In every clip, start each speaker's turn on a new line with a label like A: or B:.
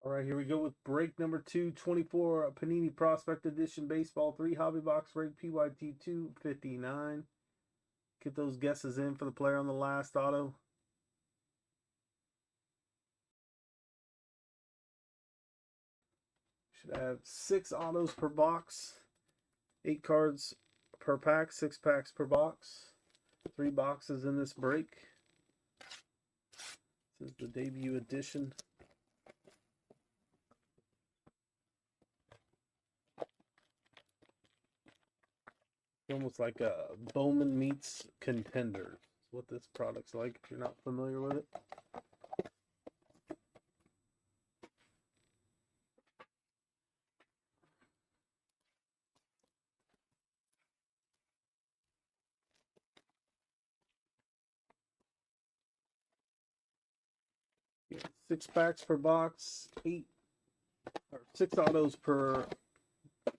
A: All right, here we go with break number 224, Panini Prospect Edition Baseball 3 Hobby Box break PYT 259. Get those guesses in for the player on the last auto. Should have 6 autos per box, 8 cards per pack, 6 packs per box, 3 boxes in this break. This is the debut edition. Almost like a Bowman meets Contender. That's what this product's like if you're not familiar with it. Yeah, 6 packs per box, 6 autos per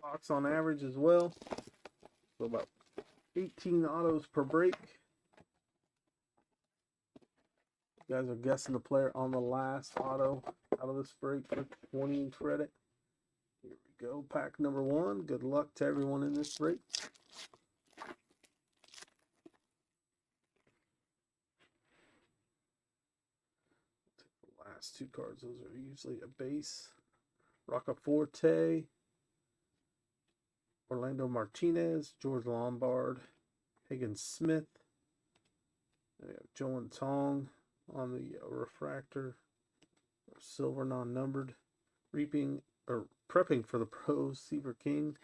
A: box on average as well. So about 18 autos per break. You guys are guessing the player on the last auto out of this break for 20 credit. Here we go. Pack number 1. Good luck to everyone in this break. Take the last 2 cards. Those are usually a base. Roccaforte, Orlando Martinez, George Lombard, Higgins Smith. We have Joe and Tong on the refractor, silver non-numbered. Prepping for the pros, Seaver King.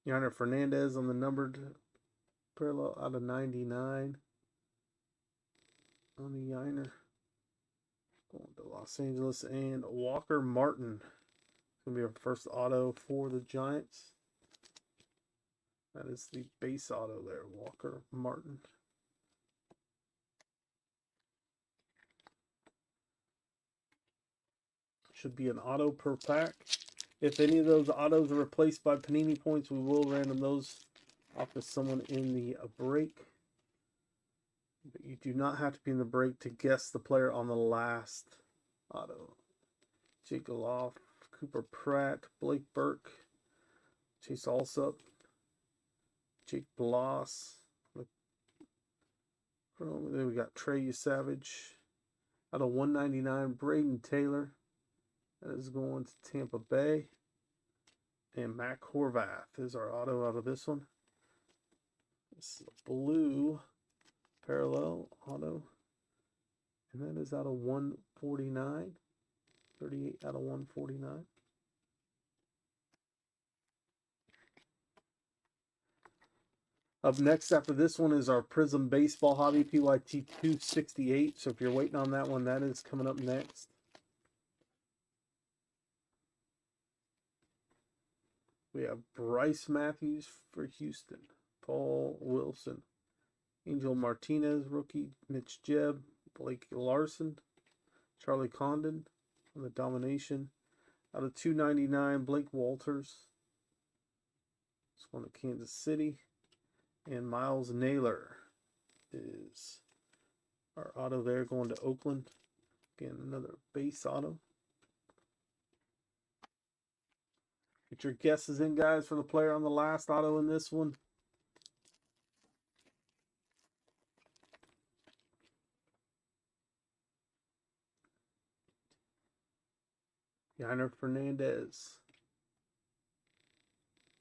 A: Yonder Fernandez on the numbered parallel out of 99 on the Yiner. Going to Los Angeles, and Walker Martin. It's going to be our first auto for the Giants. That is the base auto there, Walker Martin. Should be an auto per pack. If any of those autos are replaced by Panini points, we will random those off to someone in the break. But you do not have to be in the break to guess the player on the last auto. Jake Aloff, Cooper Pratt, Blake Burke, Chase Alsop, Jake Bloss. Then we got Trey Savage. Out of 199, Braden Taylor. That is going to Tampa Bay. And Matt Horvath is our auto out of this one. This is a blue parallel auto. And that is out of 149. 38 out of 149. Up next after this one is our Prism Baseball Hobby PYT 268. So if you're waiting on that one, that is coming up next. We have Bryce Matthews for Houston, Paul Wilson, Angel Martinez, rookie, Mitch Jebb, Blake Larson, Charlie Condon on the Domination. Out of 299, Blake Walters. It's going to Kansas City. And Miles Naylor is our auto there going to Oakland. Again, another base auto. Get your guesses in, guys, for the player on the last auto in this one. Yiner Fernandez,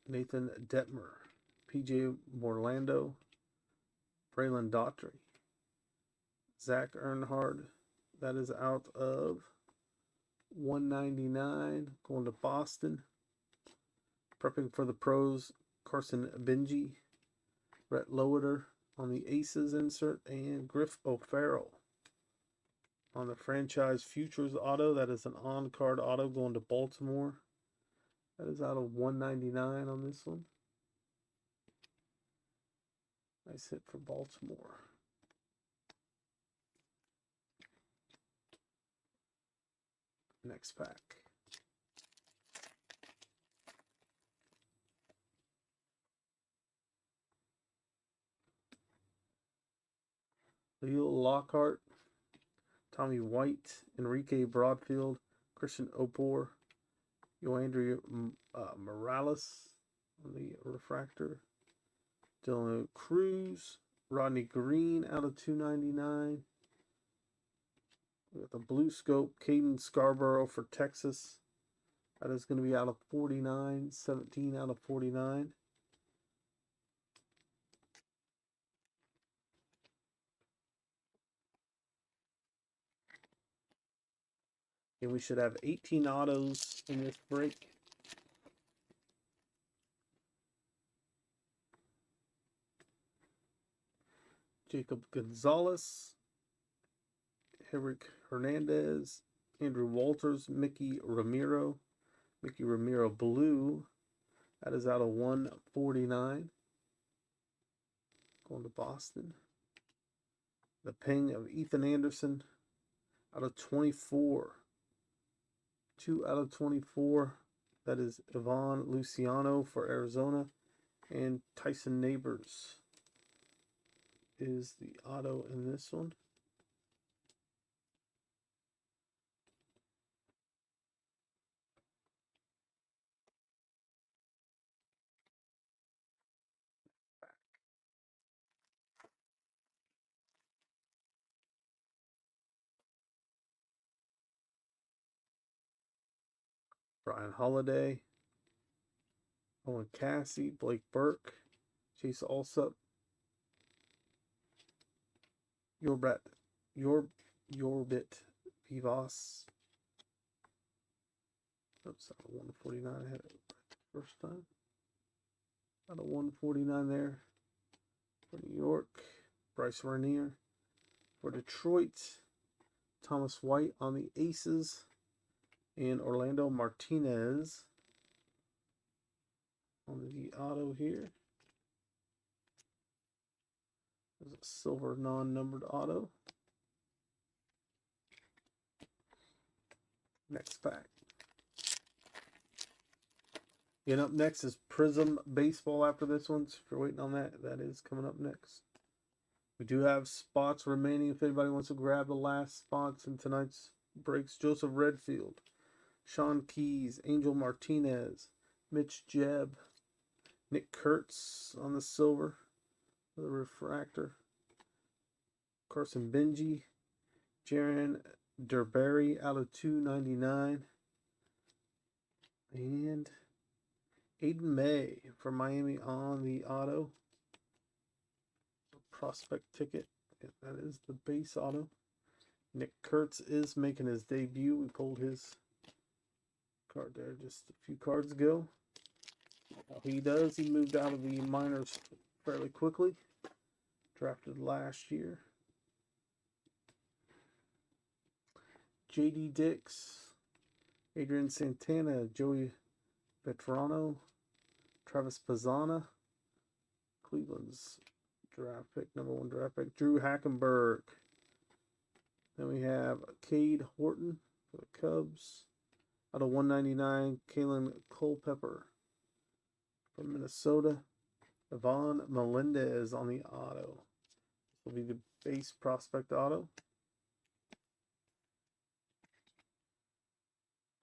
A: Nathan Detmer, PJ Morlando, Braylon Daughtry, Zach Earnhardt. That is out of 199, going to Boston. Prepping for the pros, Carson Benji, Brett Lowater on the Aces insert, and Griff O'Farrell on the franchise futures auto. That is an on-card auto going to Baltimore. That is out of 199 on this one. Nice hit for Baltimore. Next pack. Leo Lockhart, Tommy White, Enrique Broadfield, Christian Opor, Yoandri Morales on the refractor, Dylan Cruz, Rodney Green out of 299. We got the blue scope, Caden Scarborough for Texas. That is going to be out of 49, 17 out of 49. And we should have 18 autos in this break. Jacob Gonzalez, Henrik Hernandez, Andrew Walters, Mickey Ramiro blue. That is out of 149. Going to Boston. The ping of Ethan Anderson out of 24. 2 out of 24. That is Ivan Luciano for Arizona. And Tyson Neighbors is the auto in this one. Brian Holiday, Owen Cassie, Blake Burke, Chase Alsup, Yorbit Vivas. Oops, out of 149. I had it right the first time. Out of 149 there for New York. Bryce Rainier for Detroit. Thomas White on the Aces. And Orlando Martinez on the auto here. There's a silver non-numbered auto. Next pack. And up next is Prism Baseball after this one. So if you're waiting on that, that is coming up next. We do have spots remaining if anybody wants to grab the last spots in tonight's breaks. Joseph Redfield, Sean Keys, Angel Martinez, Mitch Jebb, Nick Kurtz on the silver for the refractor, Carson Benji, Jaron Derberry out of 299, and Aiden May from Miami on the auto. Prospect ticket. That is the base auto. Nick Kurtz is making his debut. We pulled his card there just a few cards ago. He does. He moved out of the minors fairly quickly. Drafted last year. J.D. Dix, Adrian Santana, Joey Vetrano, Travis Pizzana, Cleveland's draft pick, number 1 draft pick, Drew Hackenberg. Then we have Cade Horton for the Cubs. Out of 199, Kalen Culpepper from Minnesota. Yvonne Melendez on the auto. This will be the base prospect auto.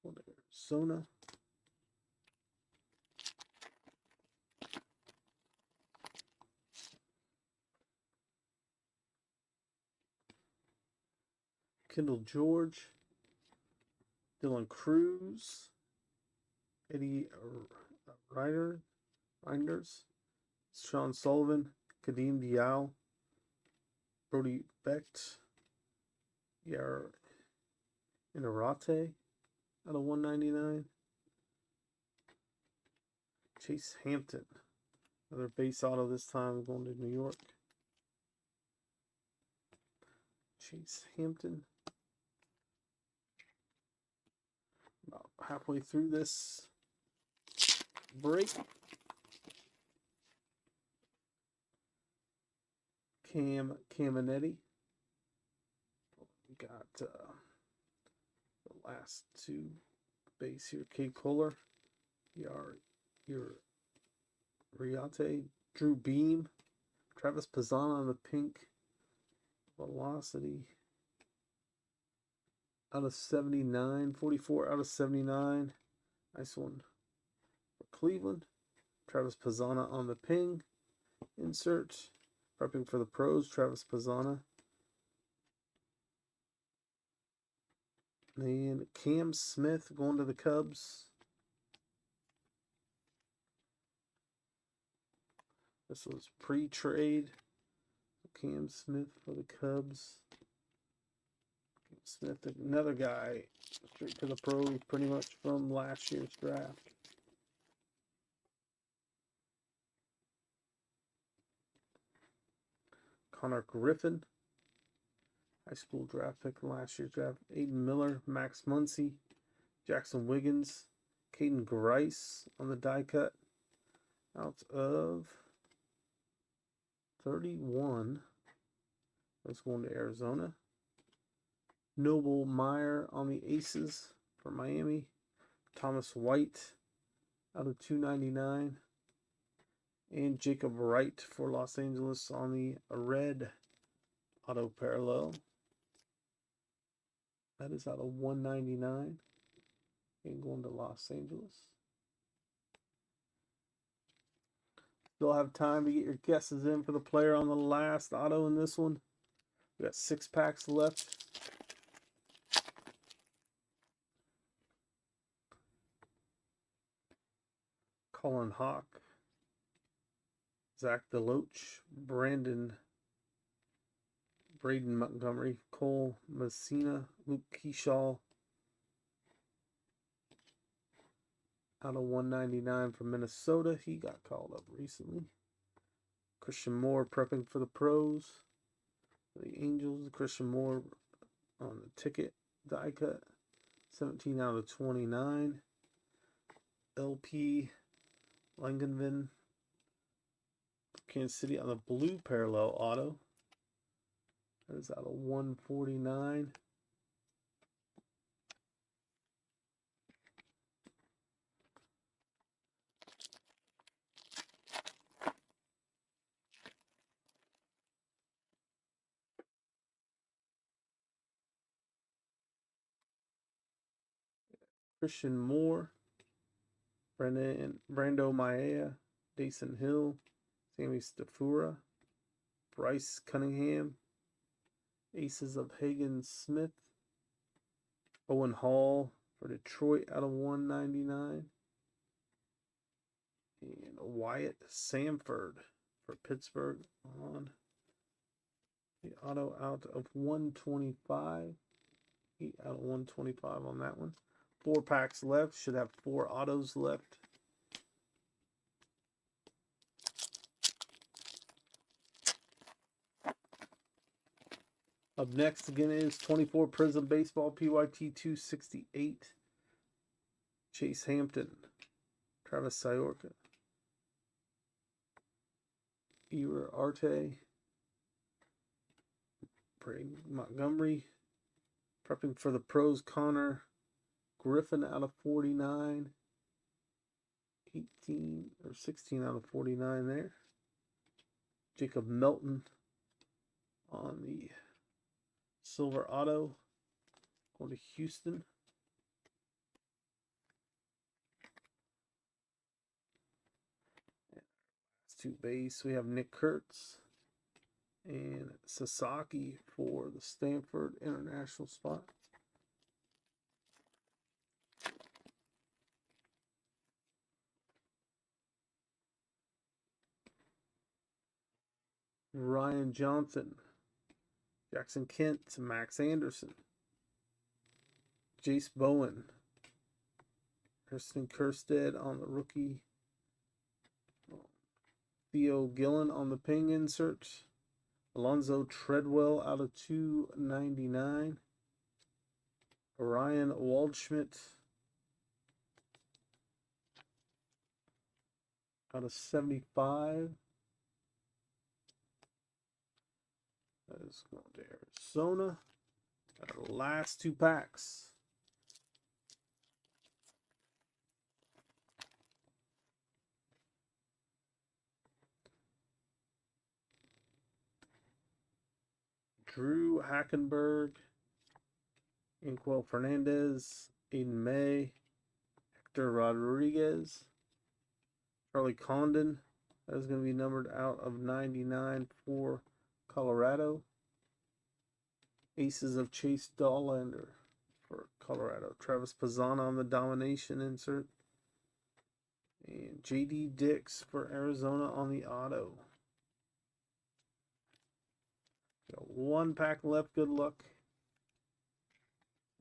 A: Arizona. Kendall George, Dylan Cruz, Eddie Reinders, Sean Sullivan, Kadeem Dial, Brody Becht, Yar Inarate out of 199, Chase Hampton, another base auto this time going to New York. Chase Hampton. About halfway through this break. Caminetti. We got the last 2 base here. Cade Kohler, your Riate, Drew Beam, Travis Pizzana on the pink. Velocity. out of 79. 44 out of 79. Nice one for Cleveland. Travis Pizzana on the ping. Insert. Prepping for the pros. Travis Pizzana. And Cam Smith going to the Cubs. This was pre-trade. Cam Smith for the Cubs. Cam Smith, another guy straight to the pros pretty much from last year's draft. Connor Griffin, high school draft pick from last year's draft. Aiden Miller, Max Muncy, Jackson Wiggins, Caden Grice on the die cut. Out of 31. That's going to Arizona. Noble Meyer on the Aces for Miami. Thomas White out of 299. And Jacob Wright for Los Angeles on the red auto parallel. That is out of 199. And going to Los Angeles. Still have time to get your guesses in for the player on the last auto in this one. We got 6 packs left. Colin Hawk, Zach DeLoach, Braden Montgomery, Cole Messina, Luke Keyshaw. Out of 199 from Minnesota. He got called up recently. Christian Moore prepping for the pros. For the Angels, Christian Moore on the ticket die cut. 17 out of 29. LP Langenvin, Kansas City on the blue parallel auto. That is out of 149. Christian Moore, Brando Maia, Dason Hill, Sammy Stafura, Bryce Cunningham, Aces of Hagen Smith, Owen Hall for Detroit out of 199, and Wyatt Samford for Pittsburgh on the auto out of 125. 8 out of 125 on that one. 4 packs left. Should have 4 autos left. Up next again is 24 Prism Baseball PYT 268. Chase Hampton, Travis Sciorca, Ira Arte, Braden Montgomery. Prepping for the pros, Connor Griffin out of 49. 18 or 16 out of 49 there. Jacob Melton on the silver auto. Going to Houston. Last 2 base. We have Nick Kurtz and Sasaki for the Stanford International spot. Ryan Johnson, Jackson Kent, Max Anderson, Jace Bowen, Kirsten Kerstead on the rookie, Theo Gillen on the ping insert, Alonzo Treadwell out of 299, Ryan Waldschmidt out of 75. That is going to Arizona. Our last 2 packs. Drew Hackenberg, Inquel Fernandez, Aiden May, Hector Rodriguez, Charlie Condon. That is going to be numbered out of 99 for Colorado. Aces of Chase Dollander for Colorado. Travis Pazana on the domination insert. And JD Dix for Arizona on the auto. Got one pack left. Good luck.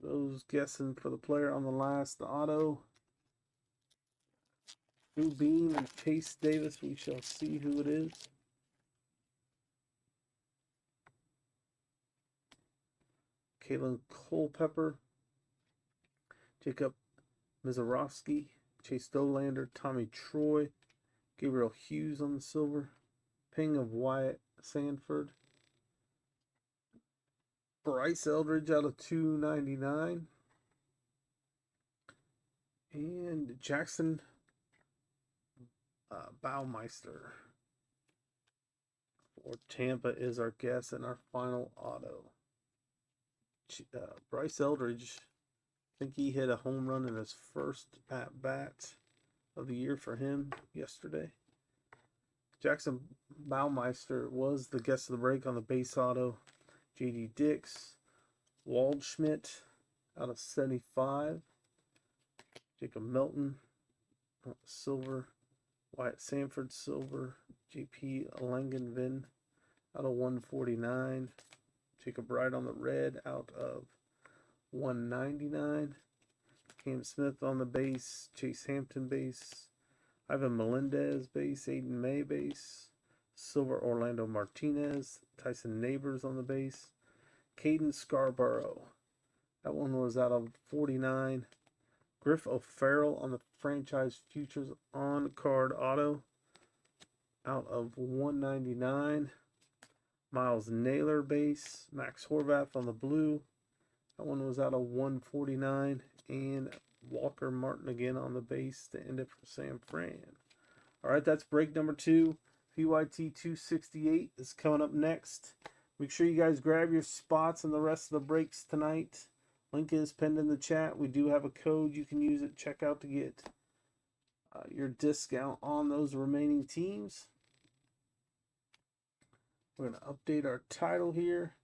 A: Those guessing for the player on the last auto. Drew Beam and Chase Davis. We shall see who it is. Kalen Culpepper, Jacob Mizorowski, Chase Dollander, Tommy Troy, Gabriel Hughes on the silver, ping of Wyatt Sanford, Bryce Eldridge out of 299, and Jackson Baumeister for Tampa is our guess in our final auto. Bryce Eldridge, I think he hit a home run in his first at-bat of the year for him yesterday. Jackson Baumeister was the guess of the break on the base auto. JD Dix, Waldschmidt out of 75. Jacob Melton, silver. Wyatt Sanford, silver. JP Langenvin out of 149. Jacob Wright on the red out of 199. Cam Smith on the base. Chase Hampton base. Ivan Melendez base. Aiden May base. Silver Orlando Martinez. Tyson Neighbors on the base. Caden Scarborough. That one was out of 49. Griff O'Farrell on the franchise futures on card auto out of 199. Miles Naylor base. Max Horvath on the blue. That one was out of 149. And Walker Martin again on the base to end it for San Fran. All right, that's break number 2. PYT 268 is coming up next. Make sure you guys grab your spots in the rest of the breaks tonight. Link is pinned in the chat. We do have a code you can use at checkout to get your discount on those remaining teams. We're going to update our title here.